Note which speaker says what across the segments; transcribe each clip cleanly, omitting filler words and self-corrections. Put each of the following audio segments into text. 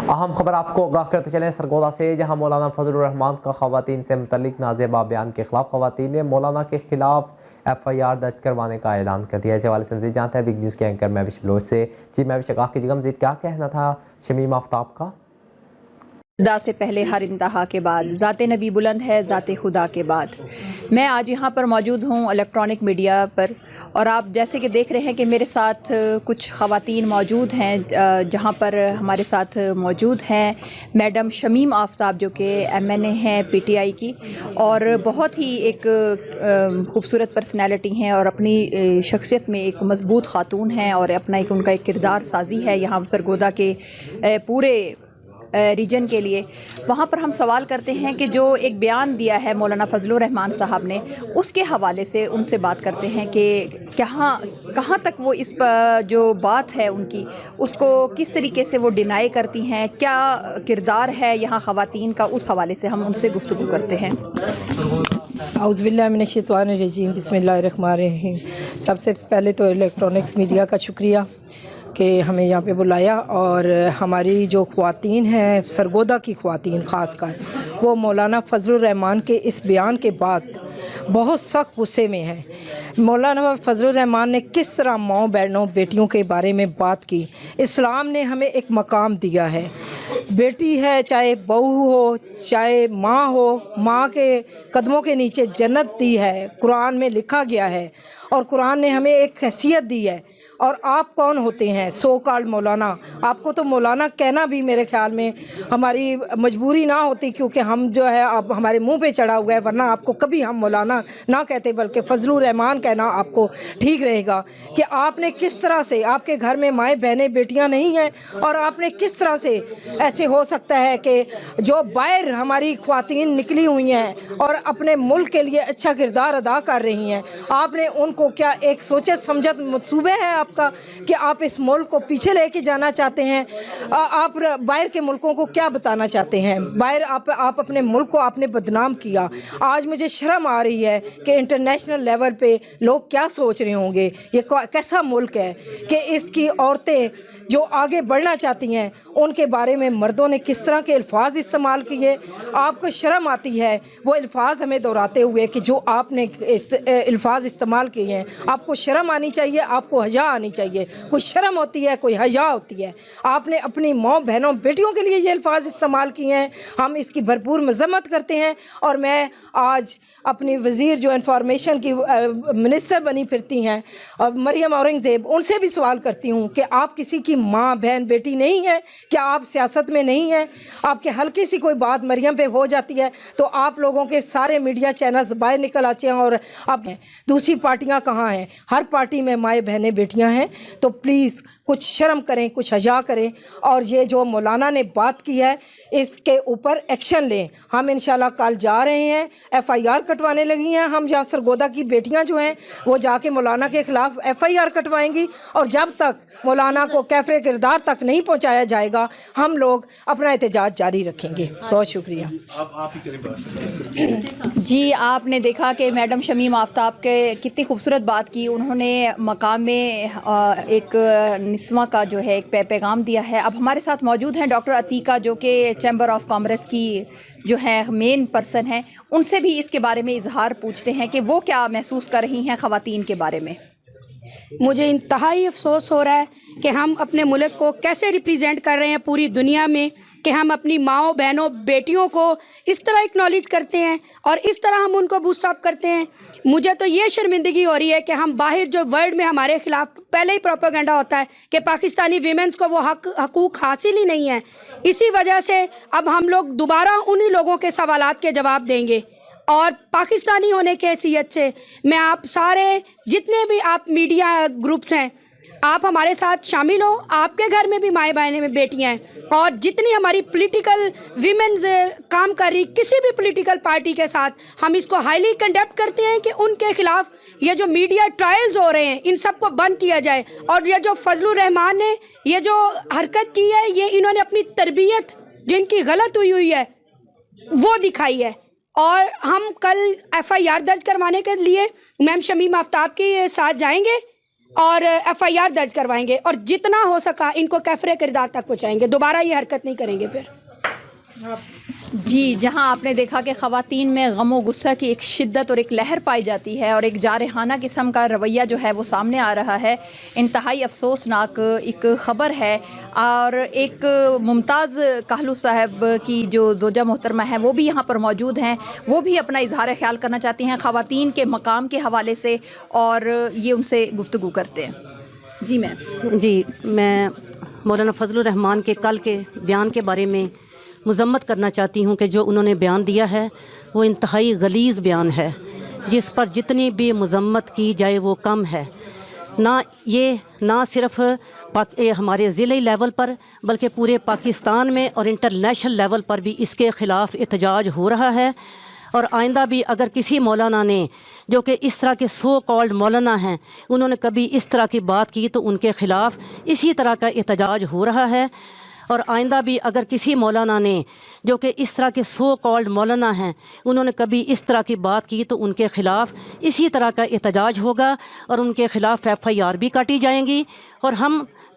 Speaker 1: अहम खबर आपको आगाह करते चलें सरगोदा से, जहां मौलाना फजलुर रहमान का खवातीन से मुतल्लिक नाजेबा बयान के खिलाफ खवातीन ने मौलाना के खिलाफ FIR दर्ज करवाने का ऐलान कर दिया। इस हवाले से मज़ीद जानते हैं बिग न्यूज़ के एंकर महविश बलोच से। जी महविश, आगाह कीजिएगा, मज़ीद क्या कहना था शमीम आफ्ताब का?
Speaker 2: खुदा से पहले हर इंतहा के बाद ज़ाते नबी बुलंद है, ज़ाते खुदा के बाद। मैं आज यहाँ पर मौजूद हूँ इलेक्ट्रॉनिक मीडिया पर, और आप जैसे कि देख रहे हैं कि मेरे साथ कुछ ख़वातीन मौजूद हैं, जहाँ पर हमारे साथ मौजूद हैं मैडम शमीम आफ्ताब जो कि MNA हैं PTI की, और बहुत ही एक खूबसूरत पर्सनैलिटी हैं और अपनी शख्सियत में एक मज़बूत ख़ातून हैं, और अपना एक उनका एक किरदार साजी है यहाँ सरगोदा के पूरे रीजन के लिए। वहाँ पर हम सवाल करते हैं कि जो एक बयान दिया है मौलाना फजलुर रहमान साहब ने, उसके हवाले से उनसे बात करते हैं कि कहाँ तक वो इस जो बात है उनकी, उसको किस तरीके से वो डिनाई करती हैं, क्या किरदार है यहाँ ख़वातीन का, उस हवाले से हम उनसे गुफ्तगू करते हैं।
Speaker 3: औज़ुबिल्लाहि मिनश्शैतानिर्रजीम, बिस्मिल्लाहिर्रहमानिर्रहीम। सबसे पहले तो इलेक्ट्रॉनिक्स मीडिया का शुक्रिया कि हमें यहाँ पे बुलाया, और हमारी जो ख़वातीन हैं, सरगोदा की ख़वातीन ख़ासकर, वो मौलाना फजलुर रहमान के इस बयान के बाद बहुत सख्त गुस्से में हैं। मौलाना फजलुर रहमान ने किस तरह माँ बहनों बेटियों के बारे में बात की। इस्लाम ने हमें एक मकाम दिया है, बेटी है चाहे बहू हो चाहे माँ हो, माँ के कदमों के नीचे जन्नत दी है, कुरान में लिखा गया है, और कुरान ने हमें एक हैसियत दी है। और आप कौन होते हैं सो कॉल्ड मौलाना? आपको तो मौलाना कहना भी मेरे ख्याल में हमारी मजबूरी ना होती, क्योंकि हम जो है अब हमारे मुंह पे चढ़ा हुआ है, वरना आपको कभी हम मौलाना ना कहते, बल्कि फजलुर रहमान कहना आपको ठीक रहेगा। कि आपने किस तरह से, आपके घर में माएँ बहनें बेटियां नहीं हैं, और आपने किस तरह से ऐसे हो सकता है कि जो बाहर हमारी ख्वातीन निकली हुई हैं और अपने मुल्क के लिए अच्छा किरदार अदा कर रही हैं, आपने उनको क्या एक सोचे समझत मंसूबे है आपका कि आप इस मुल्क को पीछे लेके जाना चाहते हैं? आप बाहर के मुल्कों को क्या बताना चाहते हैं? बाहर आप अपने मुल्क को आपने बदनाम किया। आज मुझे शर्म आ रही है कि इंटरनेशनल लेवल पे लोग क्या सोच रहे होंगे। ये कैसा मुल्क है कि इसकी औरतें जो आगे बढ़ना चाहती हैं, उनके बारे में मर्दों ने किस तरह के अल्फाज इस्तेमाल किए। आपको शर्म आती है वो अल्फाज हमें दोहराते हुए कि जो आपने इस अल्फाज इस्तेमाल किए हैं? आपको शर्म आनी चाहिए, आपको हया आनी चाहिए। कोई शर्म होती है, कोई हया होती है। आपने अपनी माँ बहनों बेटियों के लिए ये अल्फाज इस्तेमाल किए हैं, हम इसकी भरपूर मजम्मत करते हैं। और मैं आज अपनी वज़ीर जो इंफॉर्मेशन की मिनिस्टर बनी फिरती हैं, मरियम औरंगज़ेब, उनसे भी सवाल करती हूँ कि आप किसी की माँ बहन बेटी नहीं हैं? क्या आप सियासत में नहीं हैं? आपके हल्की सी कोई बात मरियम पे हो जाती है तो आप लोगों के सारे मीडिया चैनल्स बाहर निकल आते हैं, और आप दूसरी पार्टियां कहाँ हैं? हर पार्टी में माएँ बहनें बेटियां हैं। तो प्लीज़ कुछ शर्म करें, कुछ हया करें, और ये जो मौलाना ने बात की है इसके ऊपर एक्शन लें। हम इंशाल्लाह कल जा रहे हैं, FIR कटवाने लगी हैं हम। यहाँ सरगोदा की बेटियां जो हैं वो जाके मौलाना के ख़िलाफ़ FIR कटवाएंगी, और जब तक मौलाना को कैफरे किरदार तक नहीं पहुँचाया जाएगा हम लोग अपना एहतजाज जारी रखेंगे। बहुत शुक्रिया।
Speaker 2: जी, आपने देखा कि मैडम शमीम आफ्ताब के कितनी खूबसूरत बात की उन्होंने, मकाम में एक निस्वा का जो है एक पैगाम दिया है। अब हमारे साथ मौजूद हैं डॉक्टर अतीका, जो कि चैम्बर ऑफ कॉमर्स की जो है मेन पर्सन हैं। उनसे भी इसके बारे में इजहार पूछते हैं कि वो क्या महसूस कर रही हैं ख़वातीन के बारे में।
Speaker 4: मुझे इंतहाई अफसोस हो रहा है कि हम अपने मुल्क को कैसे रिप्रेजेंट कर रहे हैं पूरी दुनिया में, कि हम अपनी माँओं बहनों बेटियों को इस तरह एक्नॉलेज करते हैं और इस तरह हम उनको बूस्ट अप करते हैं। मुझे तो ये शर्मिंदगी हो रही है कि हम बाहर जो वर्ल्ड में हमारे ख़िलाफ़ पहले ही प्रोपेगेंडा होता है कि पाकिस्तानी वीमेंस को वो हकूक़ हासिल ही नहीं है। इसी वजह से अब हम लोग दोबारा उन्हीं लोगों के सवालात के जवाब देंगे। और पाकिस्तानी होने की हैसियत से मैं आप सारे जितने भी आप मीडिया ग्रुप्स हैं, आप हमारे साथ शामिल हो। आपके घर में भी माएँ बहनें में बेटियां हैं, और जितनी हमारी पॉलिटिकल वीमेंस काम कर रही किसी भी पॉलिटिकल पार्टी के साथ, हम इसको हाईली कंडेम करते हैं कि उनके खिलाफ ये जो मीडिया ट्रायल्स हो रहे हैं इन सब को बंद किया जाए। और ये जो फजलुर रहमान ने ये जो हरकत की है, ये इन्होंने अपनी तरबियत जिनकी गलत हुई है वो दिखाई है। और हम कल FIR दर्ज करवाने के लिए मैम शमीम आफ्ताब के साथ जाएंगे, اور FIR درج کروائیں گے اور جتنا ہو سکا ان کو کیفر کردار تک پہنچائیں گے، دوبارہ یہ حرکت نہیں کریں گے پھر۔
Speaker 2: جی، جہاں آپ نے دیکھا کہ خواتین میں غم و غصہ کی ایک شدت اور ایک لہر پائی جاتی ہے اور ایک جارحانہ قسم کا رویہ جو ہے وہ سامنے آ رہا ہے، انتہائی افسوسناک ایک خبر ہے۔ اور ایک ممتاز کہلو صاحب کی جو زوجہ محترمہ ہیں وہ بھی یہاں پر موجود ہیں، وہ بھی اپنا اظہار خیال کرنا چاہتی ہیں خواتین کے مقام کے حوالے سے، اور یہ ان سے گفتگو کرتے ہیں۔ جی میم۔
Speaker 5: جی، میں مولانا فضل الرحمان کے کل کے بیان کے بارے میں مذمت کرنا چاہتی ہوں کہ جو انہوں نے بیان دیا ہے وہ انتہائی غلیظ بیان ہے، جس پر جتنی بھی مذمت کی جائے وہ کم ہے۔ نہ صرف ہمارے ضلعی لیول پر بلکہ پورے پاکستان میں اور انٹرنیشنل لیول پر بھی اس کے خلاف احتجاج ہو رہا ہے، اور آئندہ بھی اگر کسی مولانا نے، جو کہ اس طرح کے سو کالڈ مولانا ہیں، انہوں نے کبھی اس طرح کی بات کی تو ان کے خلاف اسی طرح کا احتجاج ہو رہا ہے۔ اور آئندہ بھی اگر کسی مولانا نے، جو کہ اس طرح کے سو کالڈ مولانا ہیں، انہوں نے کبھی اس طرح کی بات کی تو ان کے خلاف اسی طرح کا احتجاج ہوگا اور ان کے خلاف FIR بھی کاٹی جائیں گی۔ اور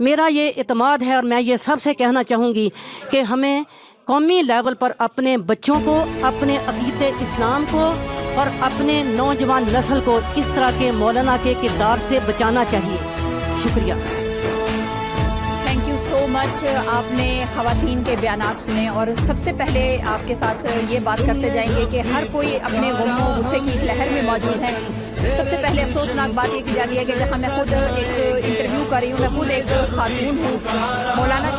Speaker 5: میرا یہ اعتماد ہے اور میں یہ سب سے کہنا چاہوں گی کہ ہمیں قومی لیول پر اپنے بچوں کو، اپنے عقیدت اسلام کو اور اپنے نوجوان نسل کو اس طرح کے مولانا کے کردار سے بچانا چاہیے۔ شکریہ۔
Speaker 2: تھینک یو سو مچ۔ آپ نے خواتین کے بیانات سنے، اور سب سے پہلے آپ کے ساتھ یہ بات کرتے جائیں گے کہ ہر کوئی اپنے غم و غصے کی ایک لہر میں موجود ہے۔ سب سے پہلے افسوسناک بات یہ کی جاتی ہے کہ جہاں میں خود ایک انٹرویو کر رہی ہوں، میں خود ایک خاتون ہوں، مولانا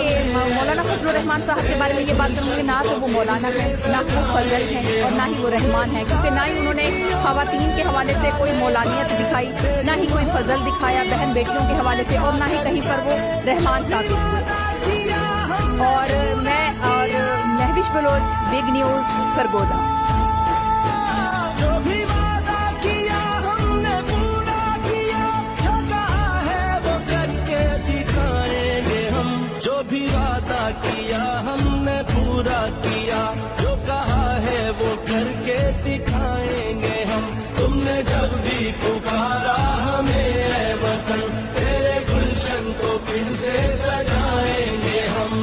Speaker 2: فضل الرحمان صاحب کے بارے میں یہ بات کروں گی، نہ تو وہ مولانا ہے، نہ وہ فضل ہے، اور نہ ہی وہ رحمان ہے، کیونکہ نہ ہی انہوں نے خواتین کے حوالے سے کوئی مولانیت دکھائی، نہ ہی کوئی فضل دکھایا بہن بیٹیوں کے حوالے سے، اور نہ ہی کہیں پر وہ رحمان ثابت ہوئے۔ اور میں مہوش بلوچ، بگ نیوز، سرگودا۔
Speaker 6: کیا ہم نے پورا کیا، جو کہا ہے وہ کر کے دکھائیں گے ہم۔ تم نے جب بھی پکارا ہمیں اے وطن، تیرے گلشن کو پھر سے سجائیں گے ہم۔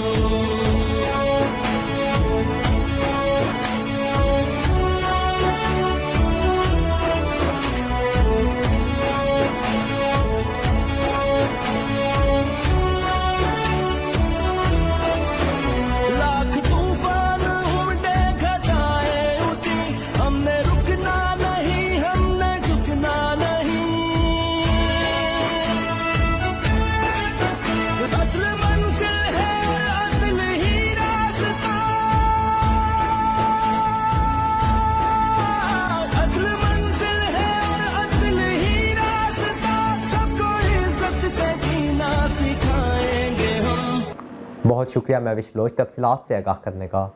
Speaker 1: بہت شکریہ مہوش بلوچ تفصیلات سے آگاہ کرنے کا۔